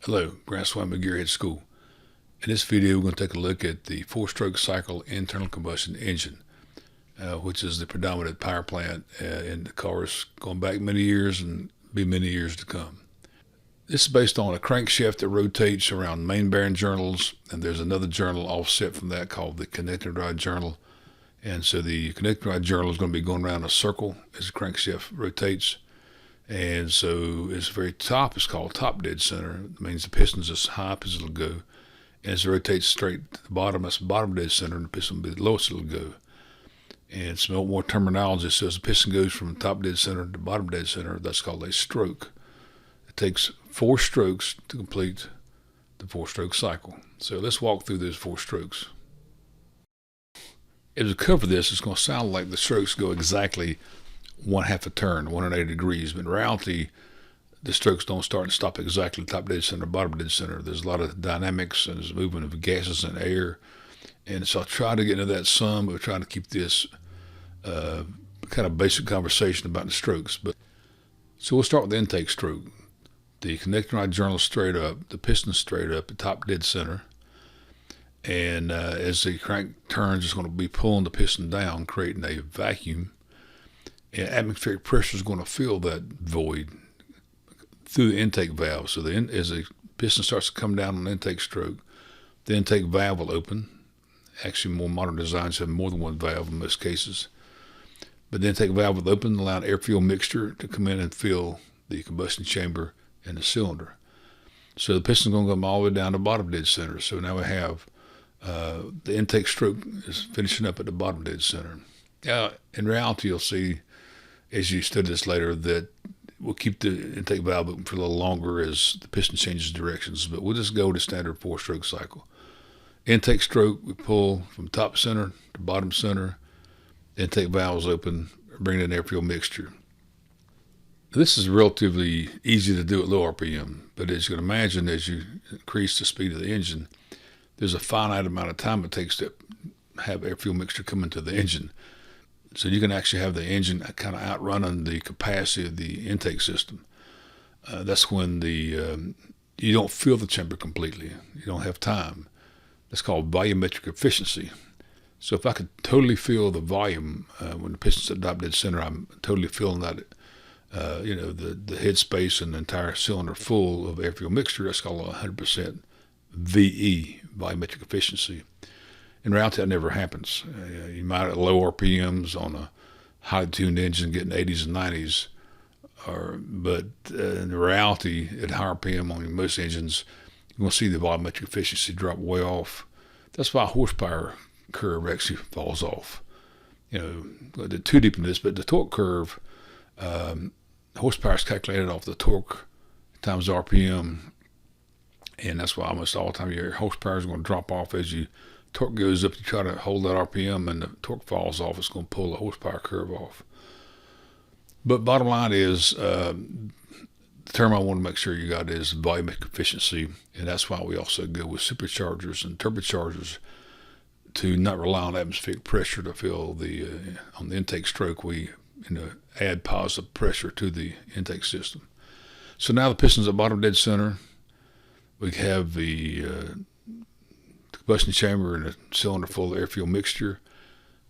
Hello, Grant Swain with Gearhead School. In this video, we're going to take a look at the four-stroke cycle internal combustion engine, which is the predominant power plant in the cars going back many years and be many years to come. This is based on a crankshaft that rotates around main bearing journals, and there's another journal offset from that called the connecting rod journal. And so the connecting rod journal is going to be going around a circle as the crankshaft rotates. And so its very top is called top dead center. It means the piston's as high up as it'll go. And as it rotates straight to the bottom, that's the bottom dead center, and the piston will be the lowest it'll go. And some more terminology says the piston goes from top dead center to bottom dead center. That's called a stroke. It takes 4 strokes to complete the 4-stroke cycle. So let's walk through those 4 strokes. As we cover this, it's going to sound like the strokes go exactly 1/2 a turn, 180 degrees. But in reality, the strokes don't start and stop exactly top dead center, bottom dead center. There's a lot of dynamics and there's movement of gases and air. And so I'll try to get into that some, but we're trying to keep this kind of basic conversation about the strokes. So we'll start with the intake stroke. The connecting rod journal straight up, the piston straight up, the top dead center. And as the crank turns, it's going to be pulling the piston down, creating a vacuum. And atmospheric pressure is going to fill that void through the intake valve. So as the piston starts to come down on the intake stroke, the intake valve will open. Actually, more modern designs have more than one valve in most cases. But the intake valve will open, allowing air-fuel mixture to come in and fill the combustion chamber and the cylinder. So the piston's going to come all the way down to bottom dead center. So now we have the intake stroke is finishing up at the bottom dead center. Now, in reality, you'll see, as you study this later, that we'll keep the intake valve open for a little longer as the piston changes directions, but we'll just go to standard 4-stroke cycle. Intake stroke, we pull from top center to bottom center. The intake valve is open, bringing in air-fuel mixture. This is relatively easy to do at low RPM, but as you can imagine, as you increase the speed of the engine, there's a finite amount of time it takes to have air-fuel mixture come into the engine. So you can actually have the engine kind of outrunning the capacity of the intake system. That's when you don't fill the chamber completely. You don't have time. That's called volumetric efficiency. So if I could totally fill the volume when the piston's at top dead center, I'm totally filling that, the head space and the entire cylinder full of air-fuel mixture. That's called 100% VE, volumetric efficiency. In reality, that never happens. You might at low RPMs on a highly tuned engine getting 80s and 90s, but in reality, at high RPM on most engines, you're going to see the volumetric efficiency drop way off. That's why horsepower curve actually falls off. Too deep into this, but the torque curve, horsepower is calculated off the torque times RPM, and that's why almost all the time your horsepower is going to drop off as you torque goes up. You try to hold that RPM and the torque falls off, it's going to pull the horsepower curve off. But bottom line is, the term I want to make sure you got is volumetric efficiency, and that's why we also go with superchargers and turbochargers to not rely on atmospheric pressure to fill on the intake stroke. We add positive pressure to the intake system. So now the piston's at bottom dead center. We have the combustion chamber and a cylinder full of air-fuel mixture.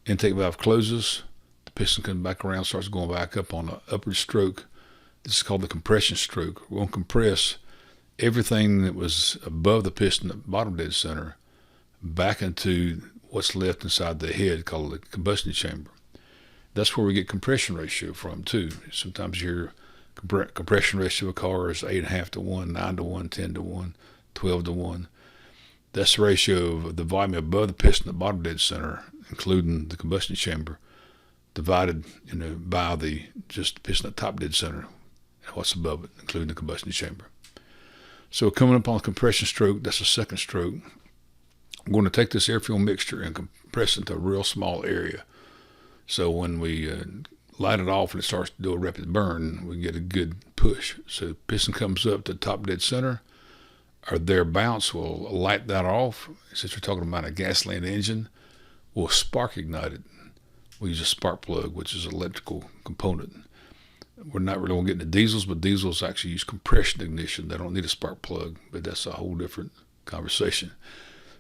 Intake valve closes. The piston comes back around, starts going back up on the upward stroke. This is called the compression stroke. We're going to compress everything that was above the piston at bottom dead center back into what's left inside the head called the combustion chamber. That's where we get compression ratio from too. Sometimes your compression ratio of a car is 8.5 to 1, 9 to 1, 10 to 1, 12 to 1. That's the ratio of the volume above the piston at bottom dead center, including the combustion chamber, divided by the piston at top dead center and what's above it, including the combustion chamber. So coming up on the compression stroke, that's the second stroke. I'm going to take this air-fuel mixture and compress it into a real small area. So when we light it off and it starts to do a rapid burn, we get a good push. So piston comes up to top dead center, or thereabouts, will light that off. Since we're talking about a gasoline engine, we'll spark ignite it. We use a spark plug, which is an electrical component. We're not really going to get into diesels, but diesels actually use compression ignition. They don't need a spark plug, but that's a whole different conversation.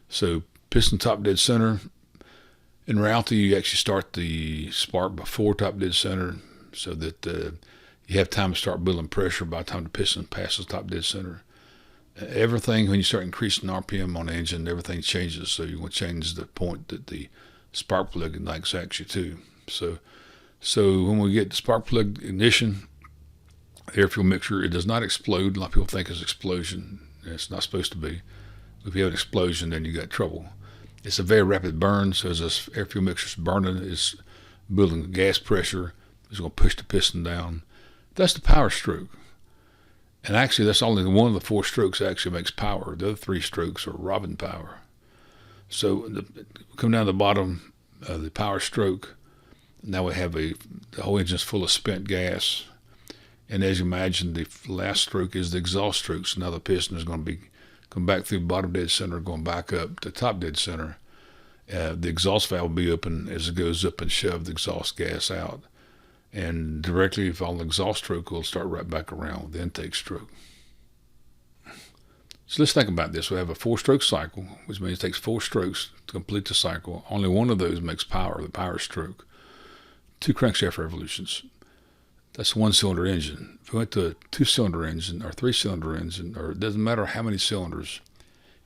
So piston top dead center. In reality, you actually start the spark before top dead center so that you have time to start building pressure by the time the piston passes top dead center. Everything, when you start increasing RPM on the engine, everything changes. So you want to change the point that the spark plug ignites actually too. So when we get the spark plug ignition, the air fuel mixture, it does not explode. A lot of people think it's an explosion. It's not supposed to be. If you have an explosion, then you got trouble. It's a very rapid burn, so as this air fuel mixture is burning, it's building gas pressure. It's going to push the piston down. That's the power stroke. And actually, that's only one of the 4 strokes that actually makes power. The other 3 strokes are robbing power. So come down to the bottom of the power stroke. Now we have the whole engine's full of spent gas. And as you imagine, the last stroke is the exhaust stroke. So now the piston is going to come back through bottom dead center, going back up to top dead center. The exhaust valve will be open as it goes up and shove the exhaust gas out. And directly following the exhaust stroke, we'll start right back around with the intake stroke. So let's think about this. We have a 4-stroke cycle, which means it takes 4 strokes to complete the cycle. Only one of those makes power, the power stroke. 2 crankshaft revolutions. That's a 1-cylinder engine. If we went to a 2-cylinder engine or 3-cylinder engine, or it doesn't matter how many cylinders,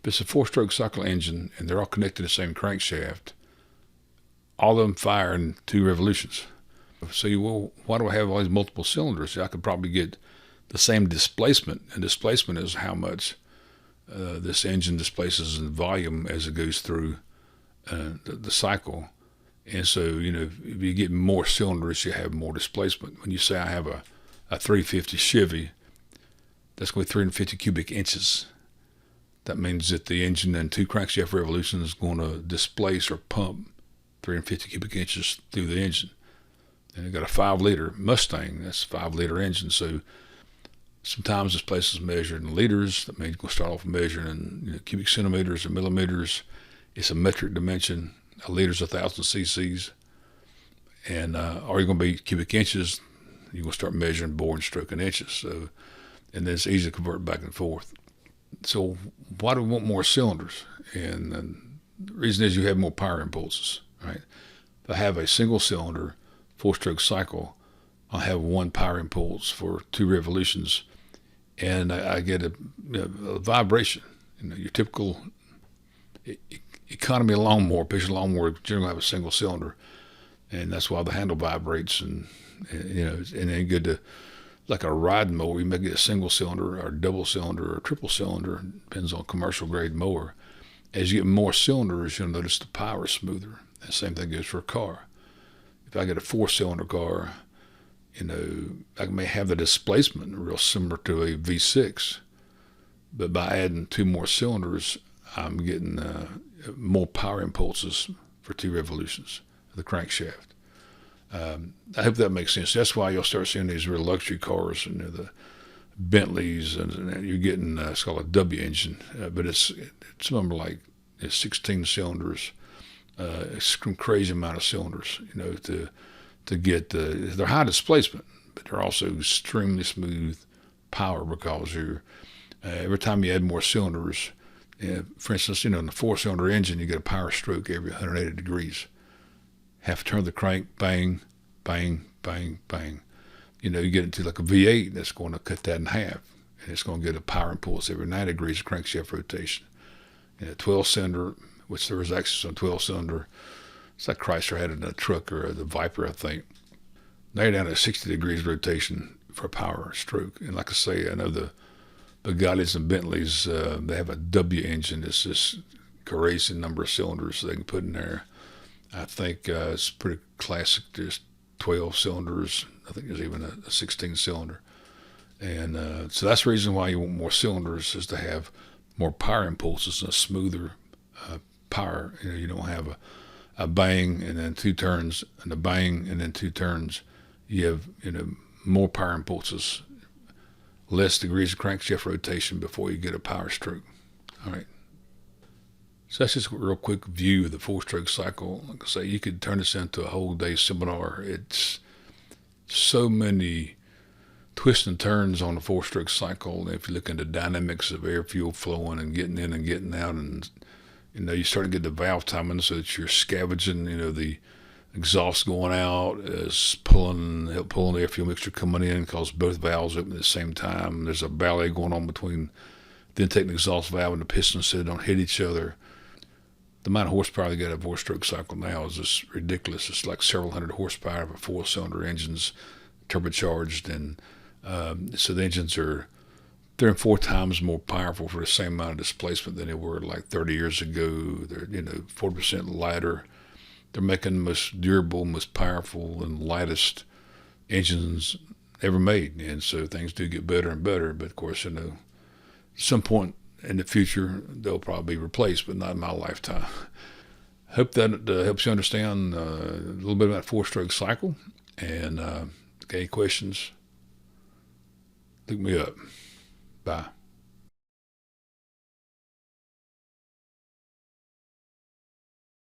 if it's a 4-stroke cycle engine and they're all connected to the same crankshaft, all of them fire in 2 revolutions. So why do I have all these multiple cylinders? I could probably get the same displacement, and displacement is how much this engine displaces in volume as it goes through the cycle. And so, if you get more cylinders, you have more displacement. When you say I have a 350 Chevy, that's going to be 350 cubic inches. That means that the engine in 2 crankshaft revolutions is going to displace or pump 350 cubic inches through the engine. And you got a 5-liter Mustang, that's a 5-liter engine. So sometimes this place is measured in liters. That means you're going to start off measuring in cubic centimeters or millimeters. It's a metric dimension. A liter is 1,000 cc's. And or you're going to be cubic inches. You're going to start measuring bore and stroke in inches. So, and then it's easy to convert back and forth. So why do we want more cylinders? And the reason is you have more power impulses, right? If I have a single cylinder 4-stroke cycle, I'll have 1 power impulse for 2 revolutions, and I get a vibration. Your typical economy lawnmower, picture lawnmower, generally have a single cylinder, and that's why the handle vibrates. And then good to, like a riding mower, you may get a single cylinder or double cylinder or triple cylinder, depends on commercial grade mower. As you get more cylinders, you'll notice the power is smoother. The same thing goes for a car. If I get a 4-cylinder car, I may have the displacement real similar to a V6, but by adding 2 more cylinders, I'm getting more power impulses for 2 revolutions of the crankshaft. I hope that makes sense. That's why you'll start seeing these real luxury cars, the Bentleys, and you're getting it's called a W engine, but it's something like 16 cylinders. It's a crazy amount of cylinders, to get they're high displacement, but they're also extremely smooth power because every time you add more cylinders, for instance, in the 4-cylinder engine, you get a power stroke every 180 degrees. Have to turn the crank, bang, bang, bang, bang. You get into like a V8, that's going to cut that in half, and it's going to get a power impulse every 90 degrees of crankshaft rotation. A 12-cylinder, which there was actually some 12-cylinder. It's like Chrysler had in a truck or the Viper, I think. Now you're down to 60 degrees rotation for a power stroke. And like I say, I know the Bugattis and Bentleys, they have a W engine. It's this crazy number of cylinders they can put in there. I think it's pretty classic. There's 12 cylinders. I think there's even a 16-cylinder. And so that's the reason why you want more cylinders, is to have more power impulses and a smoother power. You don't have a bang and then 2 turns, and a bang and then 2 turns. You have more power impulses, less degrees of crankshaft rotation before you get a power stroke. All right. So that's just a real quick view of the 4-stroke cycle. Like I say, you could turn this into a whole day seminar. It's so many twists and turns on a four-stroke cycle. If you look into dynamics of air fuel flowing and getting in and getting out, and you start to get the valve timing so that you're scavenging, the exhaust going out is pulling the air fuel mixture coming in, because both valves open at the same time. There's a ballet going on between the intake and exhaust valve and the piston so they don't hit each other. The amount of horsepower they got a four-stroke cycle now is just ridiculous. It's like several hundred horsepower for four-cylinder engines, turbocharged, and so the engines are 3 and 4 times more powerful for the same amount of displacement than they were like 30 years ago. They're 40% lighter. They're making the most durable, most powerful, and lightest engines ever made. And so things do get better and better. But of course, at some point in the future, they'll probably be replaced, but not in my lifetime. Hope that helps you understand a little bit about four-stroke cycle. And any questions, look me up. Bye.